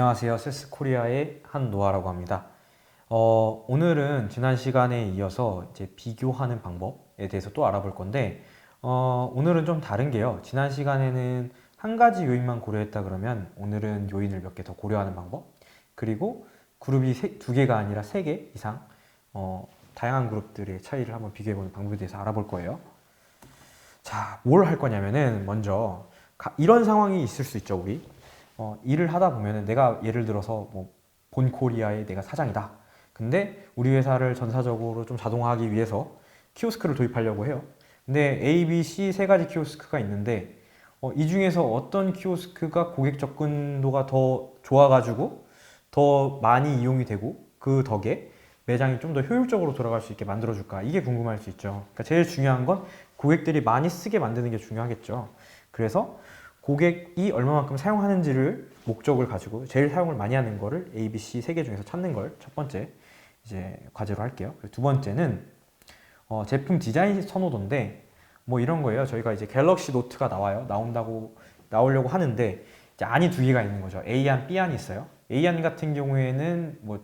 안녕하세요. 세스코리아의 한노아라고 합니다. 오늘은 지난 시간에 이어서 이제 비교하는 방법에 대해서 또 알아볼 건데, 오늘은 좀 다른 게요. 지난 시간에는 한 가지 요인만 고려했다 그러면 오늘은 요인을 몇 개 더 고려하는 방법, 그리고 그룹이 두 개가 아니라 세 개 이상, 다양한 그룹들의 차이를 한번 비교해보는 방법에 대해서 알아볼 거예요. 자, 뭘 할 거냐면은 먼저 이런 상황이 있을 수 있죠, 우리. 일을 하다 보면은 내가 예를 들어서 뭐 본코리아의 내가 사장이다. 근데 우리 회사를 전사적으로 좀 자동화하기 위해서 키오스크를 도입하려고 해요. 근데 A, B, C 세 가지 키오스크가 있는데 이 중에서 어떤 키오스크가 고객 접근도가 더 좋아가지고 더 많이 이용이 되고 그 덕에 매장이 좀 더 효율적으로 돌아갈 수 있게 만들어줄까? 이게 궁금할 수 있죠. 그러니까 제일 중요한 건 고객들이 많이 쓰게 만드는 게 중요하겠죠. 그래서 고객이 얼마만큼 사용하는지를 목적을 가지고 제일 사용을 많이 하는 거를 A, B, C 세 개 중에서 찾는 걸 첫 번째 이제 과제로 할게요. 두 번째는 제품 디자인 선호도인데 뭐 이런 거예요. 저희가 이제 갤럭시 노트가 나오려고 하는데 이제 안이 두 개가 있는 거죠. A안, B안이 있어요. A안 같은 경우에는 뭐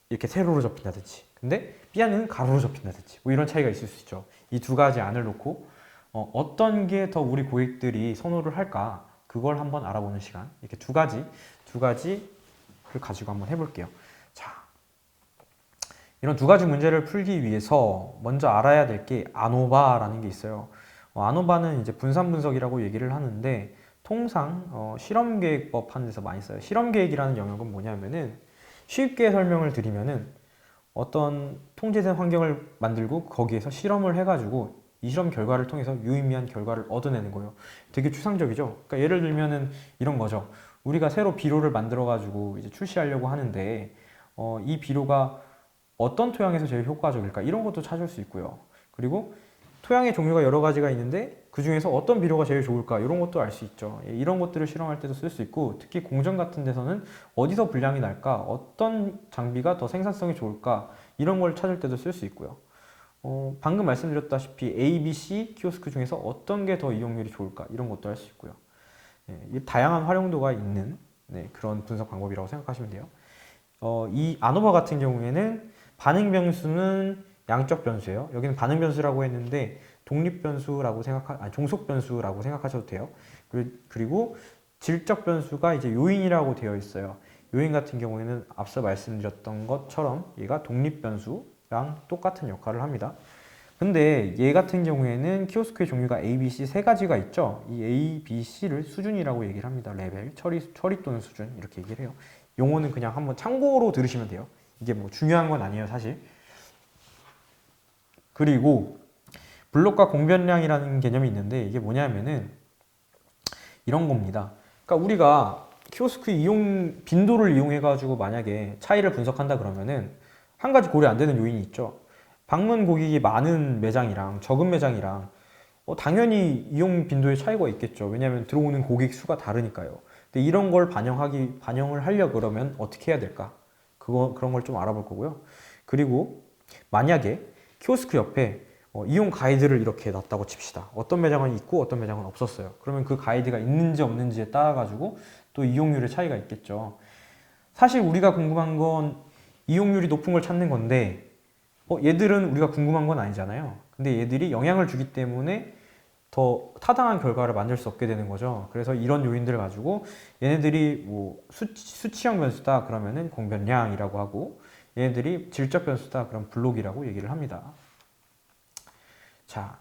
이렇게 세로로 접힌다든지, 근데 B안은 가로로 접힌다든지 뭐 이런 차이가 있을 수 있죠. 이 두 가지 안을 놓고 어떤 게 더 우리 고객들이 선호를 할까 그걸 한번 알아보는 시간, 이렇게 두 가지를 가지고 한번 해볼게요. 자, 이런 두 가지 문제를 풀기 위해서 먼저 알아야 될 게 아노바라는 게 있어요. 아노바는 이제 분산 분석이라고 얘기를 하는데 통상 실험 계획법 하는 데서 많이 써요. 실험 계획이라는 영역은 뭐냐면은 쉽게 설명을 드리면은 어떤 통제된 환경을 만들고 거기에서 실험을 해가지고 이 실험 결과를 통해서 유의미한 결과를 얻어내는 거예요. 되게 추상적이죠. 그러니까 예를 들면은 이런 거죠. 우리가 새로 비료를 만들어가지고 이제 출시하려고 하는데 이 비료가 어떤 토양에서 제일 효과적일까? 이런 것도 찾을 수 있고요. 그리고 토양의 종류가 여러 가지가 있는데 그 중에서 어떤 비료가 제일 좋을까? 이런 것도 알 수 있죠. 이런 것들을 실험할 때도 쓸 수 있고, 특히 공정 같은 데서는 어디서 불량이 날까? 어떤 장비가 더 생산성이 좋을까? 이런 걸 찾을 때도 쓸 수 있고요. 방금 말씀드렸다시피 A, B, C 키오스크 중에서 어떤 게 더 이용률이 좋을까? 이런 것도 할 수 있고요. 다양한 활용도가 있는 그런 분석 방법이라고 생각하시면 돼요. 이 아노바 같은 경우에는 반응 변수는 양적 변수예요. 여기는 반응 변수라고 했는데 종속 변수라고 생각하셔도 돼요. 그리고 질적 변수가 이제 요인이라고 되어 있어요. 요인 같은 경우에는 앞서 말씀드렸던 것처럼 얘가 독립 변수랑 똑같은 역할을 합니다. 근데 얘 같은 경우에는 키오스크의 종류가 A, B, C 세 가지가 있죠. 이 A, B, C를 수준이라고 얘기를 합니다. 레벨, 처리 또는 수준 이렇게 얘기를 해요. 용어는 그냥 한번 참고로 들으시면 돼요. 이게 뭐 중요한 건 아니에요, 사실. 그리고 블록과 공변량이라는 개념이 있는데 이게 뭐냐면은 이런 겁니다. 그러니까 우리가 키오스크 빈도를 이용해 가지고 만약에 차이를 분석한다 그러면은 한 가지 고려 안 되는 요인이 있죠. 방문 고객이 많은 매장이랑 적은 매장이랑 당연히 이용 빈도의 차이가 있겠죠. 왜냐하면 들어오는 고객 수가 다르니까요. 근데 이런 걸 반영을 하려 그러면 어떻게 해야 될까? 그런 걸 좀 알아볼 거고요. 그리고 만약에 키오스크 옆에 이용 가이드를 이렇게 놨다고 칩시다. 어떤 매장은 있고 어떤 매장은 없었어요. 그러면 그 가이드가 있는지 없는지에 따라 가지고 또 이용률의 차이가 있겠죠. 사실 우리가 궁금한 건 이용률이 높은 걸 찾는 건데 얘들은 우리가 궁금한 건 아니잖아요. 근데 얘들이 영향을 주기 때문에 더 타당한 결과를 만들 수 없게 되는 거죠. 그래서 이런 요인들을 가지고 얘네들이 뭐 수치형 변수다 그러면은 공변량이라고 하고, 얘네들이 질적 변수다 그럼 블록이라고 얘기를 합니다. 자,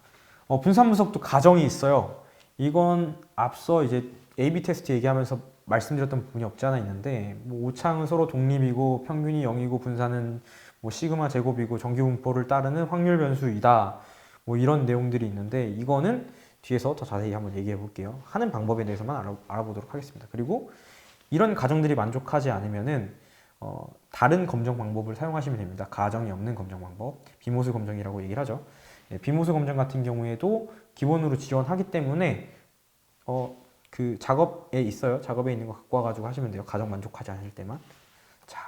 분산 분석도 가정이 있어요. 이건 앞서 이제 A/B 테스트 얘기하면서 말씀드렸던 부분이 없지 않아 있는데, 뭐 오차는 서로 독립이고 평균이 0이고 분산은 뭐 시그마 제곱이고 정규 분포를 따르는 확률 변수이다. 뭐 이런 내용들이 있는데 이거는 뒤에서 더 자세히 한번 얘기해 볼게요. 하는 방법에 대해서만 알아보도록 하겠습니다. 그리고 이런 가정들이 만족하지 않으면은 다른 검정 방법을 사용하시면 됩니다. 가정이 없는 검정 방법, 비모스 검정이라고 얘기를 하죠. 비모스 검정 같은 경우에도 기본으로 지원하기 때문에 그 작업에 있어요. 작업에 있는 거 갖고 와가지고 하시면 돼요. 가정 만족하지 않을 때만. 자,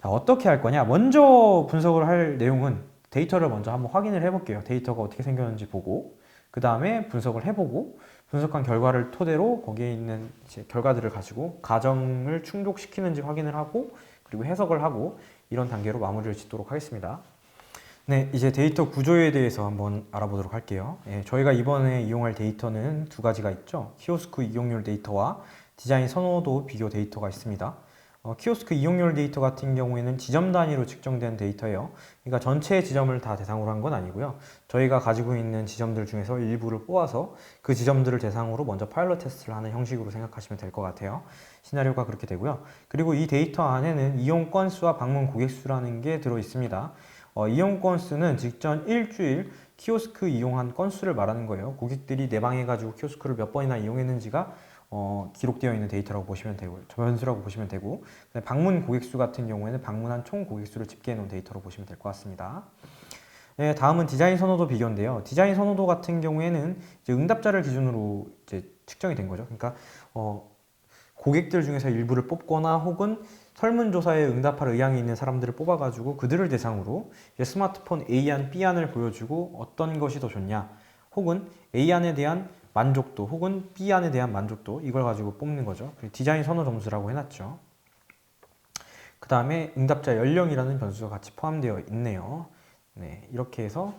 어떻게 할 거냐? 먼저 분석을 할 내용은 데이터를 먼저 한번 확인을 해볼게요. 데이터가 어떻게 생겼는지 보고 그 다음에 분석을 해보고 분석한 결과를 토대로 거기에 있는 이제 결과들을 가지고 가정을 충족시키는지 확인을 하고 그리고 해석을 하고 이런 단계로 마무리를 짓도록 하겠습니다. 네, 이제 데이터 구조에 대해서 한번 알아보도록 할게요. 저희가 이번에 이용할 데이터는 두 가지가 있죠. 키오스크 이용률 데이터와 디자인 선호도 비교 데이터가 있습니다. 키오스크 이용률 데이터 같은 경우에는 지점 단위로 측정된 데이터예요. 그러니까 전체 지점을 다 대상으로 한 건 아니고요. 저희가 가지고 있는 지점들 중에서 일부를 뽑아서 그 지점들을 대상으로 먼저 파일럿 테스트를 하는 형식으로 생각하시면 될 것 같아요. 시나리오가 그렇게 되고요. 그리고 이 데이터 안에는 이용 건수와 방문 고객 수라는 게 들어 있습니다. 이용 건수는 직전 일주일 키오스크 이용한 건수를 말하는 거예요. 고객들이 내방해가지고 키오스크를 몇 번이나 이용했는지가 기록되어 있는 데이터라고 보시면 되고, 변수라고 보시면 되고, 방문 고객수 같은 경우에는 방문한 총 고객수를 집계해 놓은 데이터로 보시면 될 것 같습니다. 네, 다음은 디자인 선호도 비교인데요. 디자인 선호도 같은 경우에는 이제 응답자를 기준으로 이제 측정이 된 거죠. 그러니까 고객들 중에서 일부를 뽑거나 혹은 설문조사에 응답할 의향이 있는 사람들을 뽑아가지고 그들을 대상으로 이제 스마트폰 A안, B안을 보여주고 어떤 것이 더 좋냐 혹은 A안에 대한 만족도 혹은 B안에 대한 만족도 이걸 가지고 뽑는 거죠. 디자인 선호 점수라고 해놨죠. 그 다음에 응답자 연령이라는 변수가 같이 포함되어 있네요. 네, 이렇게 해서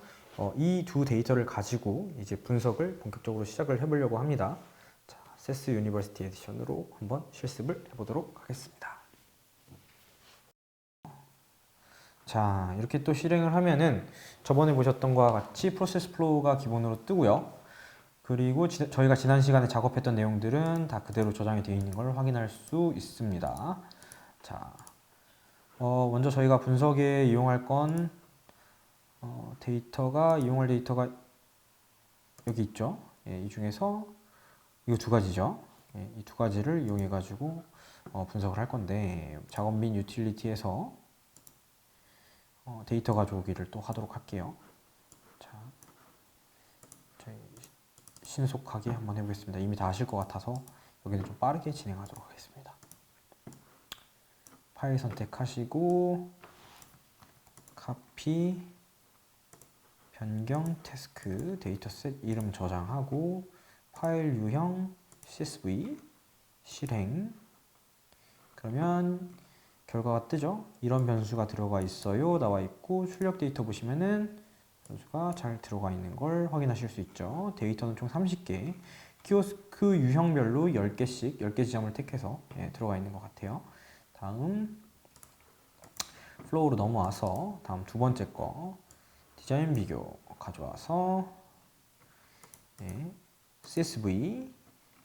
이 두 데이터를 가지고 이제 분석을 본격적으로 시작을 해보려고 합니다. 자, 세스 유니버시티 에디션으로 한번 실습을 해보도록 하겠습니다. 자, 이렇게 또 실행을 하면은 저번에 보셨던 것과 같이 프로세스 플로우가 기본으로 뜨고요. 그리고 저희가 지난 시간에 작업했던 내용들은 다 그대로 저장이 되어 있는 걸 확인할 수 있습니다. 자, 먼저 저희가 분석에 이용할 건 이용할 데이터가 여기 있죠. 이 중에서 이 두 가지죠. 이 두 가지를 이용해 가지고 분석을 할 건데 작업 및 유틸리티에서 데이터 가져오기를 또 하도록 할게요. 자, 저희 신속하게 한번 해보겠습니다. 이미 다 아실 것 같아서 여기는 좀 빠르게 진행하도록 하겠습니다. 파일 선택하시고 카피 변경 태스크 데이터셋 이름 저장하고 파일 유형 CSV 실행 그러면 결과가 뜨죠. 이런 변수가 들어가 있어요. 나와 있고 출력 데이터 보시면은 변수가 잘 들어가 있는 걸 확인하실 수 있죠. 데이터는 총 30개 키오스크 유형별로 10개씩 10개 지점을 택해서 들어가 있는 것 같아요. 다음 플로우로 넘어와서 다음 두 번째 거 디자인 비교 가져와서 CSV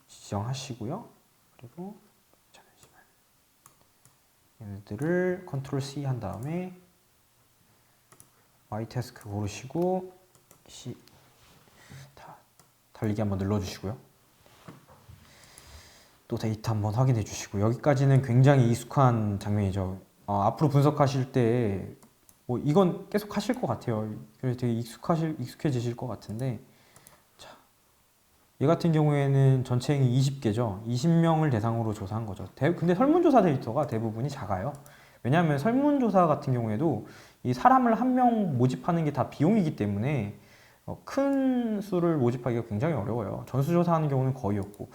지정하시고요. 그리고 잠시만 얘네들을 컨트롤 C 한 다음에 Y 태스크 고르시고 달리기 한번 눌러주시고요. 또 데이터 한번 확인해 주시고 여기까지는 굉장히 익숙한 장면이죠. 앞으로 분석하실 때 이건 계속 하실 것 같아요. 그래서 되게 익숙해지실 것 같은데 자, 얘 같은 경우에는 전체 행위 20개죠. 20명을 대상으로 조사한 거죠. 근데 설문조사 데이터가 대부분이 작아요. 왜냐하면 설문조사 같은 경우에도 이 사람을 한 명 모집하는 게 다 비용이기 때문에 큰 수를 모집하기가 굉장히 어려워요. 전수조사하는 경우는 거의 없고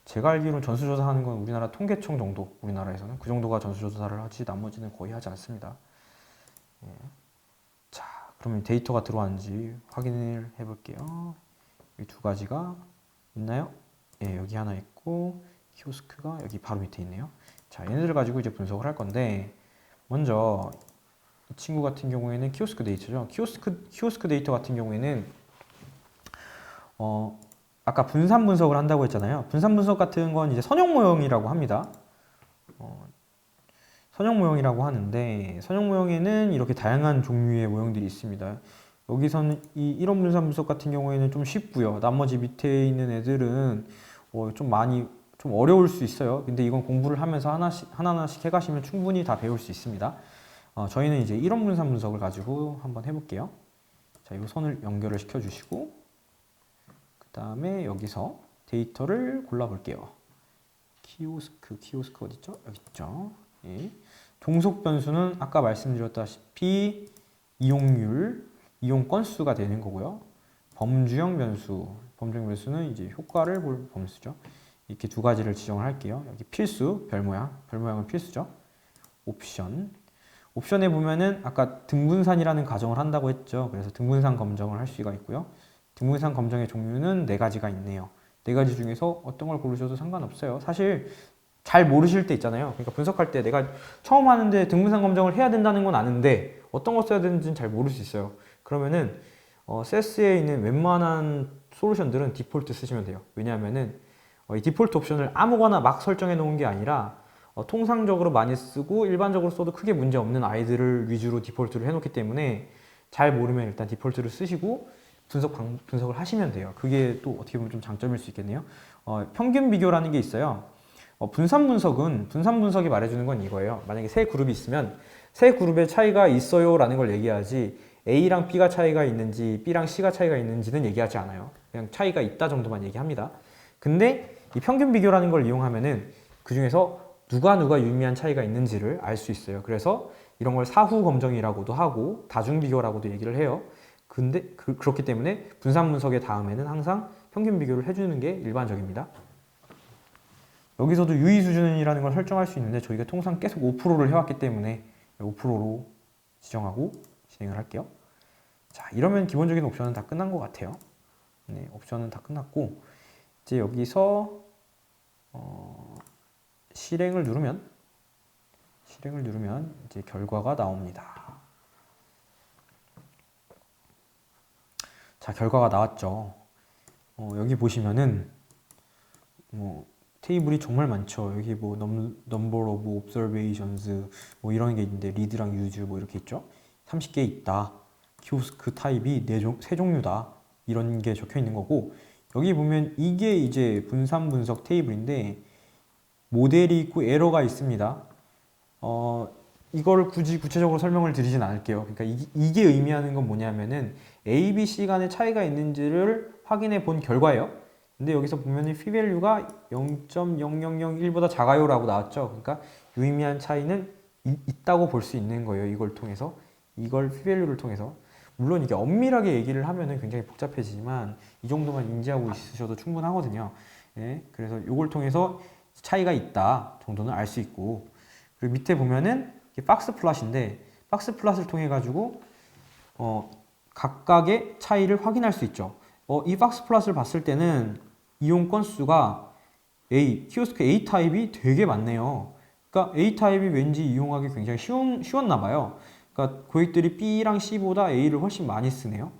제가 알기로는 전수조사하는 건 우리나라 통계청 정도, 우리나라에서는 그 정도가 전수조사를 하지 나머지는 거의 하지 않습니다. 자, 그러면 데이터가 들어왔는지 확인을 해볼게요. 이 두 가지가 있나요? 여기 하나 있고 키오스크가 여기 바로 밑에 있네요. 자, 얘네들을 가지고 이제 분석을 할 건데 먼저 이 친구 같은 경우에는 키오스크 데이터죠. 키오스크 데이터 같은 경우에는 아까 분산 분석을 한다고 했잖아요. 분산 분석 같은 건 이제 선형 모형이라고 합니다. 선형 모형이라고 하는데 선형 모형에는 이렇게 다양한 종류의 모형들이 있습니다. 여기서는 이 이론 분산 분석 같은 경우에는 좀 쉽고요. 나머지 밑에 있는 애들은 좀 어려울 수 있어요. 근데 이건 공부를 하면서 하나하나씩 해가시면 충분히 다 배울 수 있습니다. 저희는 이제 이론 분산 분석을 가지고 한번 해볼게요. 자, 이거 선을 연결을 시켜주시고 그 다음에 여기서 데이터를 골라볼게요. 키오스크 어딨죠? 여기 있죠. 종속 변수는 아까 말씀드렸다시피 이용률, 이용 건수가 되는 거고요. 범주형 변수. 범주형 변수는 이제 효과를 볼 범수죠. 이렇게 두 가지를 지정을 할게요. 여기 필수, 별 모양. 별 모양은 필수죠. 옵션. 옵션에 보면은 아까 등분산이라는 가정을 한다고 했죠. 그래서 등분산 검정을 할 수가 있고요. 등분산 검정의 종류는 네 가지가 있네요. 네 가지 중에서 어떤 걸 고르셔도 상관없어요. 사실 잘 모르실 때 있잖아요. 그러니까 분석할 때 내가 처음 하는데 등분산 검정을 해야 된다는 건 아는데 어떤 거 써야 되는지는 잘 모를 수 있어요. 그러면은 세스에 있는 웬만한 솔루션들은 디폴트 쓰시면 돼요. 왜냐하면은 이 디폴트 옵션을 아무거나 막 설정해 놓은 게 아니라 통상적으로 많이 쓰고 일반적으로 써도 크게 문제 없는 아이들을 위주로 디폴트를 해놓기 때문에 잘 모르면 일단 디폴트를 쓰시고 분석을 하시면 돼요. 그게 또 어떻게 보면 좀 장점일 수 있겠네요. 평균 비교라는 게 있어요. 분산 분석이 말해주는 건 이거예요. 만약에 세 그룹이 있으면 세 그룹의 차이가 있어요 라는 걸 얘기하지 A랑 B가 차이가 있는지 B랑 C가 차이가 있는지는 얘기하지 않아요. 그냥 차이가 있다 정도만 얘기합니다. 근데 이 평균 비교라는 걸 이용하면은 그 중에서 누가 유의미한 차이가 있는지를 알 수 있어요. 그래서 이런 걸 사후 검정이라고도 하고 다중 비교라고도 얘기를 해요. 근데 그렇기 때문에 분산 분석의 다음에는 항상 평균 비교를 해주는 게 일반적입니다. 여기서도 유의 수준이라는 걸 설정할 수 있는데 저희가 통상 계속 5%를 해왔기 때문에 5%로 지정하고 진행을 할게요. 자, 이러면 기본적인 옵션은 다 끝난 것 같아요. 네, 옵션은 다 끝났고 이제 여기서 실행을 누르면 이제 결과가 나옵니다. 자, 결과가 나왔죠. 여기 보시면은 테이블이 정말 많죠. 여기 뭐 number of observations 뭐 이런 게 있는데 read랑 use 뭐 이렇게 있죠. 30개 있다. 키오스크 타입이 세 종류다. 이런 게 적혀 있는 거고 여기 보면 이게 이제 분산 분석 테이블인데 모델이 있고 에러가 있습니다. 이걸 굳이 구체적으로 설명을 드리진 않을게요. 그러니까 이게 의미하는 건 뭐냐면은 A, B, C 간의 차이가 있는지를 확인해 본 결과예요. 근데 여기서 보면은 p-value가 0.0001보다 작아요 라고 나왔죠. 그러니까 유의미한 차이는 있다고 볼 수 있는 거예요. 이걸 통해서. 이걸 p-value를 통해서. 물론 이게 엄밀하게 얘기를 하면은 굉장히 복잡해지지만 이 정도만 인지하고 있으셔도 충분하거든요. 예, 그래서 이걸 통해서 차이가 있다 정도는 알 수 있고 그리고 밑에 보면은 이게 박스 플랫인데 박스 플랫을 통해 가지고 각각의 차이를 확인할 수 있죠. 이 박스 플랫을 봤을 때는 이용 건수가 키오스크 A 타입이 되게 많네요. 그러니까 A 타입이 왠지 이용하기 굉장히 쉬웠나 봐요. 그러니까 고객들이 B랑 C보다 A를 훨씬 많이 쓰네요.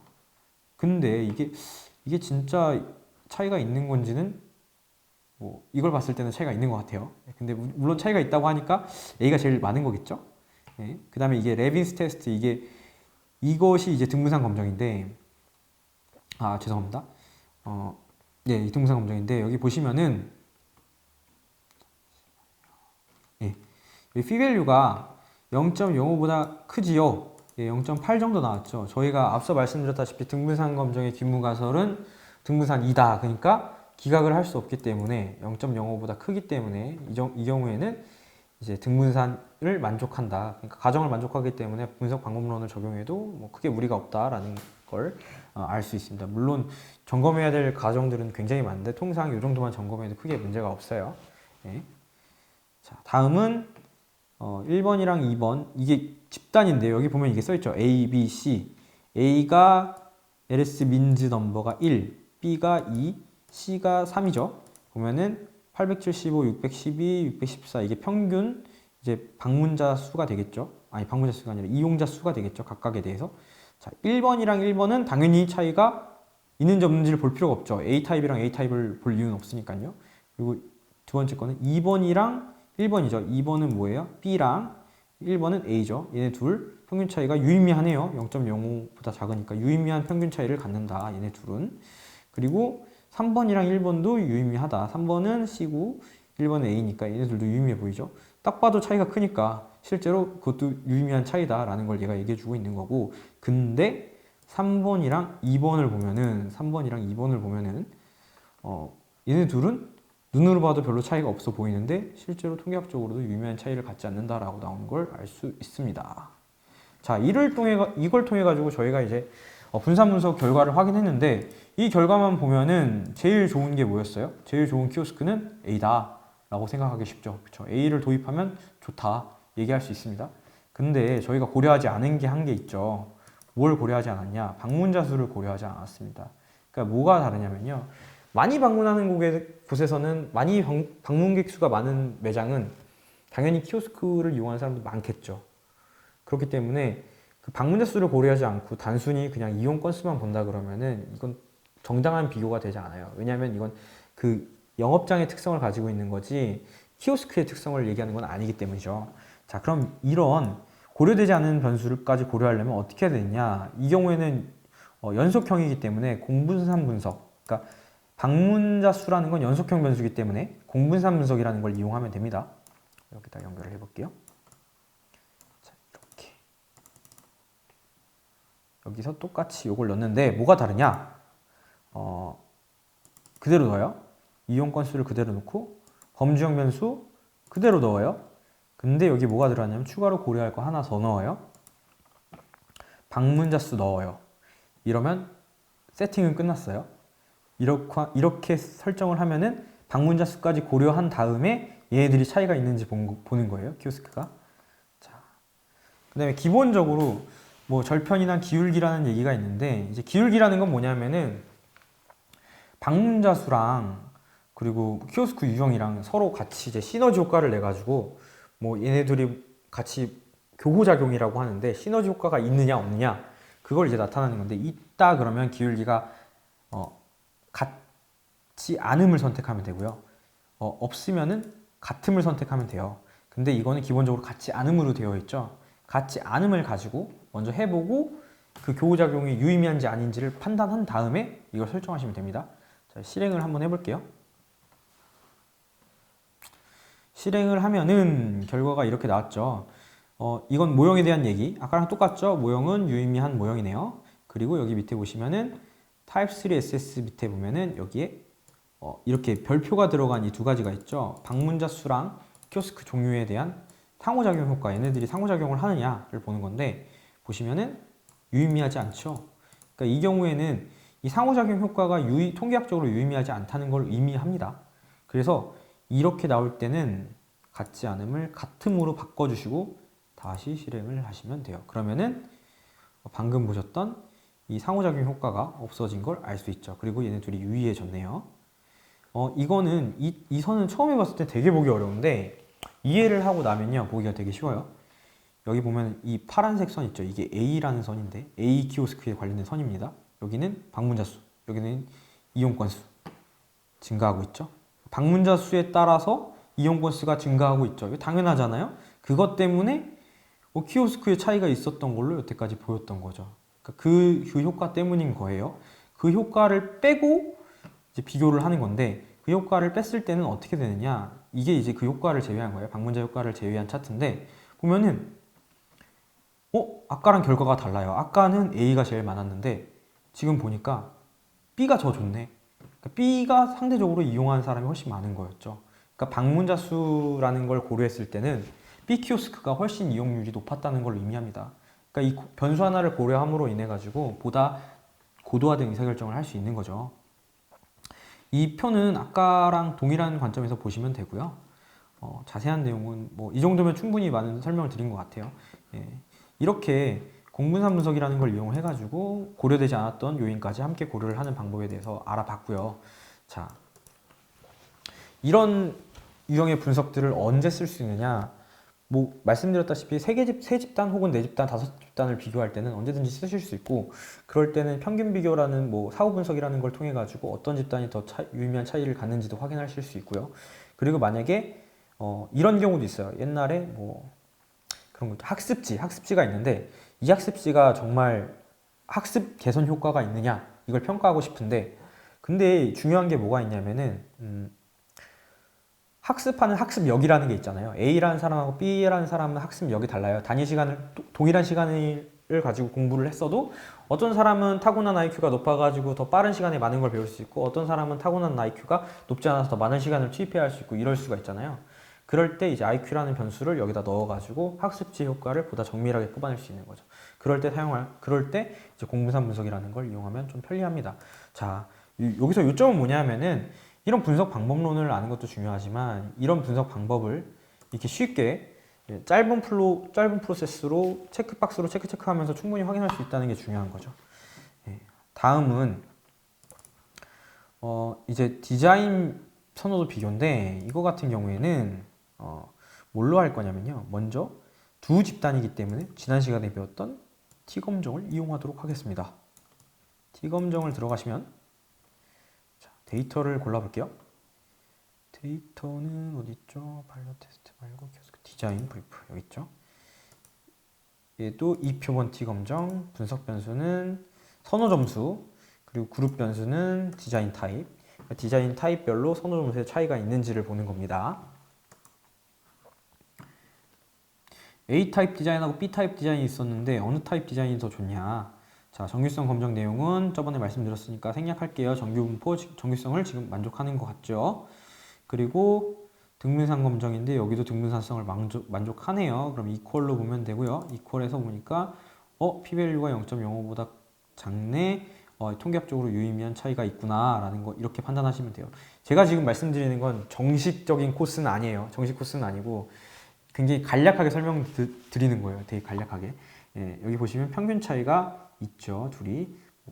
근데 이게 진짜 차이가 있는 건지는 이걸 봤을 때는 차이가 있는 것 같아요. 근데 물론 차이가 있다고 하니까 A가 제일 많은 거겠죠. 네. 그 다음에 이게 레빈스 테스트 이것이 이제 등분산 검정인데 죄송합니다. 네, 이 등분산 검정인데 여기 보시면은 이 p-value가 0.05보다 크지요. 0.8 정도 나왔죠. 저희가 앞서 말씀드렸다시피 등분산 검정의 뒷무가설은 등분산 2다. 그러니까 기각을 할 수 없기 때문에 0.05보다 크기 때문에 이 경우에는 이제 등분산을 만족한다. 그러니까 가정을 만족하기 때문에 분석 방법론을 적용해도 뭐 크게 무리가 없다라는 걸 알 수 있습니다. 물론 점검해야 될 가정들은 굉장히 많은데 통상 이 정도만 점검해도 크게 문제가 없어요. 네. 자, 다음은 1번이랑 2번 이게 집단인데요. 여기 보면 이게 써있죠. A, B, C. A가 LS 민즈 넘버가 1, B가 2, C가 3이죠. 보면은 875, 612, 614 이게 평균 이제 방문자 수가 되겠죠. 아니 방문자 수가 아니라 이용자 수가 되겠죠. 각각에 대해서. 자, 1번이랑 1번은 당연히 차이가 있는지 없는지를 볼 필요가 없죠. A타입이랑 A타입을 볼 이유는 없으니까요. 그리고 두 번째 거는 2번이랑 1번이죠. 2번은 뭐예요? B랑 1번은 A죠. 얘네 둘 평균 차이가 유의미하네요. 0.05보다 작으니까 유의미한 평균 차이를 갖는다. 얘네 둘은. 그리고 3번이랑 1번도 유의미하다. 3번은 C고 1번은 A니까 얘네들도 유의미해 보이죠. 딱 봐도 차이가 크니까 실제로 그것도 유의미한 차이다 라는 걸 얘가 얘기해 주고 있는 거고 근데 3번이랑 2번을 보면은 얘네 둘은 눈으로 봐도 별로 차이가 없어 보이는데 실제로 통계학적으로도 유의미한 차이를 갖지 않는다라고 나오는 걸 알 수 있습니다. 자, 이걸 통해 가지고 저희가 이제 분산 분석 결과를 확인했는데 이 결과만 보면은 제일 좋은 게 뭐였어요? 제일 좋은 키오스크는 A다 라고 생각하기 쉽죠. 그쵸? A를 도입하면 좋다 얘기할 수 있습니다. 근데 저희가 고려하지 않은 게 한 게 있죠. 뭘 고려하지 않았냐? 방문자 수를 고려하지 않았습니다. 그러니까 뭐가 다르냐면요. 많이 방문하는 곳에서는 많이 방문객 수가 많은 매장은 당연히 키오스크를 이용하는 사람도 많겠죠. 그렇기 때문에 그 방문자 수를 고려하지 않고 단순히 그냥 이용 건수만 본다 그러면은 이건 정당한 비교가 되지 않아요. 왜냐하면 이건 그 영업장의 특성을 가지고 있는 거지 키오스크의 특성을 얘기하는 건 아니기 때문이죠. 자, 그럼 이런 고려되지 않은 변수를까지 고려하려면 어떻게 해야 되느냐? 이 경우에는 연속형이기 때문에 공분산 분석, 그러니까 방문자 수라는 건 연속형 변수이기 때문에 공분산 분석이라는 걸 이용하면 됩니다. 여기다 연결을 해볼게요. 자, 이렇게 여기서 똑같이 이걸 넣는데 뭐가 다르냐? 그대로 넣어요. 이용 건수를 그대로 넣고 범주형 변수 그대로 넣어요. 근데 여기 뭐가 들어가냐면 추가로 고려할 거 하나 더 넣어요. 방문자 수 넣어요. 이러면 세팅은 끝났어요. 이렇게 설정을 하면은 방문자 수까지 고려한 다음에 얘네들이 차이가 있는지 보는 거예요. 키오스크가. 자, 그다음에 기본적으로 뭐 절편이나 기울기라는 얘기가 있는데 이제 기울기라는 건 뭐냐면은 방문자 수랑 그리고 키오스크 유형이랑 서로 같이 이제 시너지 효과를 내 가지고 뭐 얘네들이 같이 교호작용이라고 하는데 시너지 효과가 있느냐 없느냐 그걸 이제 나타나는 건데 있다 그러면 기울기가 같지 않음을 선택하면 되고요. 없으면은 같음을 선택하면 돼요. 근데 이거는 기본적으로 같지 않음으로 되어 있죠. 같지 않음을 가지고 먼저 해보고 그 교호작용이 유의미한지 아닌지를 판단한 다음에 이걸 설정하시면 됩니다. 자, 실행을 한번 해볼게요. 실행을 하면은 결과가 이렇게 나왔죠. 이건 모형에 대한 얘기. 아까랑 똑같죠? 모형은 유의미한 모형이네요. 그리고 여기 밑에 보시면은 타입3 SS 밑에 보면은 여기에 이렇게 별표가 들어간 이 두 가지가 있죠. 방문자 수랑 키오스크 종류에 대한 상호작용 효과, 얘네들이 상호작용을 하느냐를 보는 건데 보시면은 유의미하지 않죠. 그러니까 이 경우에는 이 상호작용 효과가 통계학적으로 유의미하지 않다는 걸 의미합니다. 그래서 이렇게 나올 때는 같지 않음을 같음으로 바꿔주시고 다시 실행을 하시면 돼요. 그러면은 방금 보셨던 이 상호작용 효과가 없어진 걸 알 수 있죠. 그리고 얘네 둘이 유의해졌네요. 이거는 이 선은 처음 해봤을 때 되게 보기 어려운데 이해를 하고 나면요 보기가 되게 쉬워요. 여기 보면 이 파란색 선 있죠. 이게 A라는 선인데 A 키오스크에 관련된 선입니다. 여기는 방문자 수, 여기는 이용 건수 증가하고 있죠. 방문자 수에 따라서 이용 건수가 증가하고 있죠. 이거 당연하잖아요. 그것 때문에 키오스크의 차이가 있었던 걸로 여태까지 보였던 거죠. 그러니까 그 효과 때문인 거예요. 그 효과를 빼고 이제 비교를 하는 건데 그 효과를 뺐을 때는 어떻게 되느냐? 이게 이제 그 효과를 제외한 거예요. 방문자 효과를 제외한 차트인데 보면은 아까랑 결과가 달라요. 아까는 A가 제일 많았는데 지금 보니까 B가 더 좋네. 그러니까 B가 상대적으로 이용하는 사람이 훨씬 많은 거였죠. 그러니까 방문자 수라는 걸 고려했을 때는 B 키오스크가 훨씬 이용률이 높았다는 걸 의미합니다. 그러니까 이 변수 하나를 고려함으로 인해 가지고 보다 고도화된 의사결정을 할 수 있는 거죠. 이 표는 아까랑 동일한 관점에서 보시면 되고요. 자세한 내용은 뭐 이 정도면 충분히 많은 설명을 드린 것 같아요. 예. 이렇게 공분산 분석이라는 걸 이용해 가지고 고려되지 않았던 요인까지 함께 고려를 하는 방법에 대해서 알아봤고요. 자, 이런 유형의 분석들을 언제 쓸 수 있느냐? 뭐 말씀드렸다시피 세 집단 혹은 네 집단, 다섯 집단을 비교할 때는 언제든지 쓰실 수 있고 그럴 때는 평균 비교라는 뭐 사후 분석이라는 걸 통해 가지고 어떤 집단이 더 유의미한 차이를 갖는지도 확인하실 수 있고요. 그리고 만약에 이런 경우도 있어요. 옛날에 뭐 그런 거 학습지가 있는데 이 학습지가 정말 학습 개선 효과가 있느냐 이걸 평가하고 싶은데 근데 중요한 게 뭐가 있냐면은 학습하는 학습력이라는 게 있잖아요. A라는 사람하고 B라는 사람은 학습력이 달라요. 단위 시간을 동일한 시간을 가지고 공부를 했어도 어떤 사람은 타고난 IQ가 높아가지고 더 빠른 시간에 많은 걸 배울 수 있고 어떤 사람은 타고난 IQ가 높지 않아서 더 많은 시간을 투입해야 할 수 있고 이럴 수가 있잖아요. 그럴 때 이제 IQ라는 변수를 여기다 넣어가지고 학습지 효과를 보다 정밀하게 뽑아낼 수 있는 거죠. 그럴 때 이제 공분산 분석이라는 걸 이용하면 좀 편리합니다. 자, 여기서 요점은 뭐냐면은 이런 분석 방법론을 아는 것도 중요하지만 이런 분석 방법을 이렇게 쉽게 짧은 프로세스로 체크박스로 체크하면서 충분히 확인할 수 있다는 게 중요한 거죠. 다음은 이제 디자인 선호도 비교인데 이거 같은 경우에는 뭘로 할 거냐면요. 먼저 두 집단이기 때문에 지난 시간에 배웠던 T검정을 이용하도록 하겠습니다. T검정을 들어가시면 자, 데이터를 골라볼게요. 데이터는 어디 있죠? 발로 테스트 말고 계속 디자인 브리프 여기 있죠. 얘도 이표본 T검정, 분석 변수는 선호 점수, 그리고 그룹 변수는 디자인 타입. 디자인 타입별로 선호 점수의 차이가 있는지를 보는 겁니다. A 타입 디자인하고 B 타입 디자인이 있었는데 어느 타입 디자인이 더 좋냐? 자, 정규성 검정 내용은 저번에 말씀드렸으니까 생략할게요. 정규성을 지금 만족하는 것 같죠? 그리고 등분산 검정인데 여기도 등분산성을 만족하네요. 그럼 이퀄로 보면 되고요. 이퀄에서 보니까 p-value가 0.05보다 작네. 통계학적으로 유의미한 차이가 있구나 라는 거 이렇게 판단하시면 돼요. 제가 지금 말씀드리는 건 정식적인 코스는 아니에요. 정식 코스는 아니고 굉장히 간략하게 설명드리는 거예요. 되게 간략하게. 예, 여기 보시면 평균 차이가 있죠. 둘이.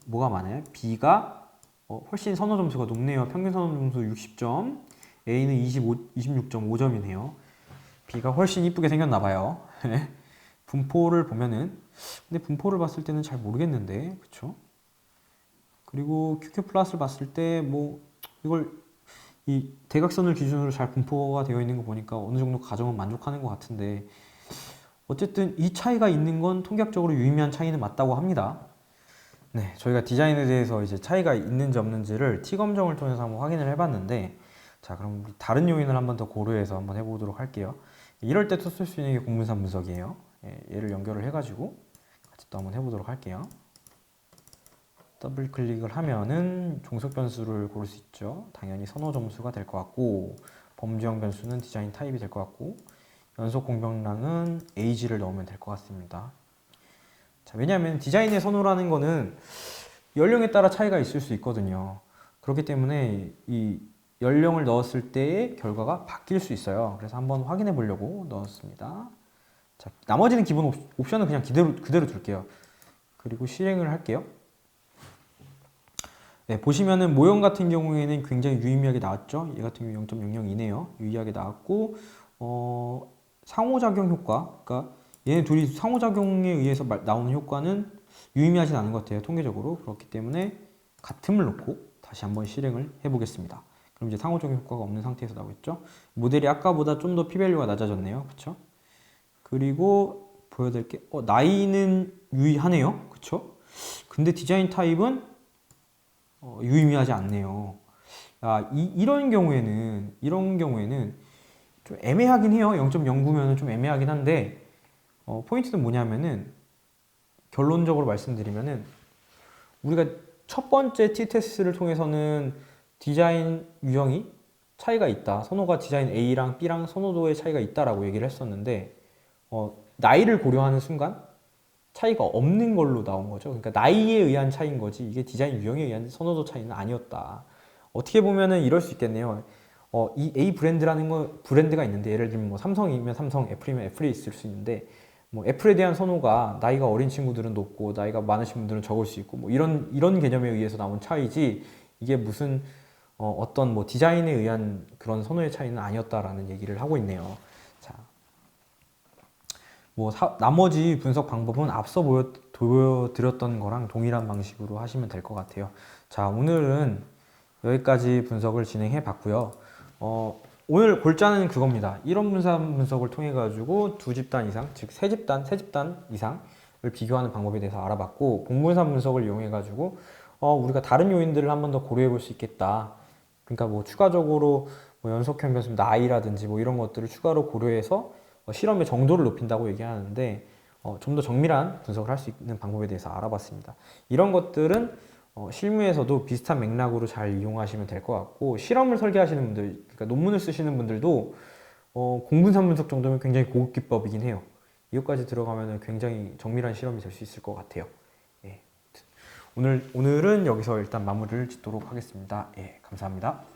뭐가 많아요? B가 훨씬 선호 점수가 높네요. 평균 선호 점수 60점. A는 26.5점이네요. B가 훨씬 이쁘게 생겼나 봐요. 분포를 보면은 근데 분포를 봤을 때는 잘 모르겠는데 그쵸? 그리고 QQ 플러스를 봤을 때 뭐 이걸 이 대각선을 기준으로 잘 분포가 되어 있는 거 보니까 어느 정도 가정은 만족하는 것 같은데 어쨌든 이 차이가 있는 건 통계학적으로 유의미한 차이는 맞다고 합니다. 네, 저희가 디자인에 대해서 이제 차이가 있는지 없는지를 T검정을 통해서 한번 확인을 해봤는데 자, 그럼 우리 다른 요인을 한번 더 고려해서 한번 해보도록 할게요. 이럴 때 또 쓸 수 있는 게 공분산 분석이에요. 얘를 연결을 해가지고 같이 또 한번 해보도록 할게요. 더블 클릭을 하면은 종속 변수를 고를 수 있죠. 당연히 선호 점수가 될 것 같고 범주형 변수는 디자인 타입이 될 것 같고 연속 공병량은 AG를 넣으면 될 것 같습니다. 자, 왜냐하면 디자인의 선호라는 거는 연령에 따라 차이가 있을 수 있거든요. 그렇기 때문에 이 연령을 넣었을 때의 결과가 바뀔 수 있어요. 그래서 한번 확인해 보려고 넣었습니다. 자, 나머지는 기본 옵션은 그냥 그대로 둘게요. 그리고 실행을 할게요. 네, 보시면은 모형 같은 경우에는 굉장히 유의미하게 나왔죠. 얘 같은 경우 0.00이네요. 유의하게 나왔고 상호작용 효과, 그러니까 얘네 둘이 상호작용에 의해서 나오는 효과는 유의미하진 않은 것 같아요. 통계적으로. 그렇기 때문에 같음을 놓고 다시 한번 실행을 해보겠습니다. 그럼 이제 상호작용 효과가 없는 상태에서 나오겠죠. 모델이 아까보다 좀 더 p-value가 낮아졌네요. 그쵸? 그리고 보여드릴 게 나이는 유의하네요. 그쵸? 근데 디자인 타입은 유의미하지 않네요. 이런 경우에는 좀 애매하긴 해요. 0.09면은 좀 애매하긴 한데 포인트는 뭐냐면은 결론적으로 말씀드리면은 우리가 첫 번째 T테스트를 통해서는 디자인 유형이 차이가 있다. 선호가 디자인 A랑 B랑 선호도의 차이가 있다라고 얘기를 했었는데 나이를 고려하는 순간 차이가 없는 걸로 나온 거죠. 그러니까 나이에 의한 차이인 거지 이게 디자인 유형에 의한 선호도 차이는 아니었다. 어떻게 보면은 이럴 수 있겠네요. 이 A 브랜드가 있는데 예를 들면 뭐 삼성이면 삼성, 애플이면 애플이 있을 수 있는데 뭐 애플에 대한 선호가 나이가 어린 친구들은 높고 나이가 많으신 분들은 적을 수 있고 뭐 이런 개념에 의해서 나온 차이지 이게 무슨 어떤 뭐 디자인에 의한 그런 선호의 차이는 아니었다라는 얘기를 하고 있네요. 자, 나머지 분석 방법은 앞서 보여드렸던 거랑 동일한 방식으로 하시면 될 것 같아요. 자, 오늘은 여기까지 분석을 진행해 봤고요. 오늘 골자는 그겁니다. 이론 분석을 통해 가지고 두 집단 이상, 즉 세 집단 이상을 비교하는 방법에 대해서 알아봤고 공분산 분석을 이용해 가지고 우리가 다른 요인들을 한 번 더 고려해 볼 수 있겠다. 그러니까 뭐 추가적으로 뭐 연속형 변수 나이라든지 뭐 이런 것들을 추가로 고려해서 실험의 정도를 높인다고 얘기하는데 좀 더 정밀한 분석을 할 수 있는 방법에 대해서 알아봤습니다. 이런 것들은 실무에서도 비슷한 맥락으로 잘 이용하시면 될 것 같고 실험을 설계하시는 분들, 그러니까 논문을 쓰시는 분들도 공분산 분석 정도면 굉장히 고급 기법이긴 해요. 이것까지 들어가면 굉장히 정밀한 실험이 될 수 있을 것 같아요. 예, 오늘은 여기서 일단 마무리를 짓도록 하겠습니다. 예, 감사합니다.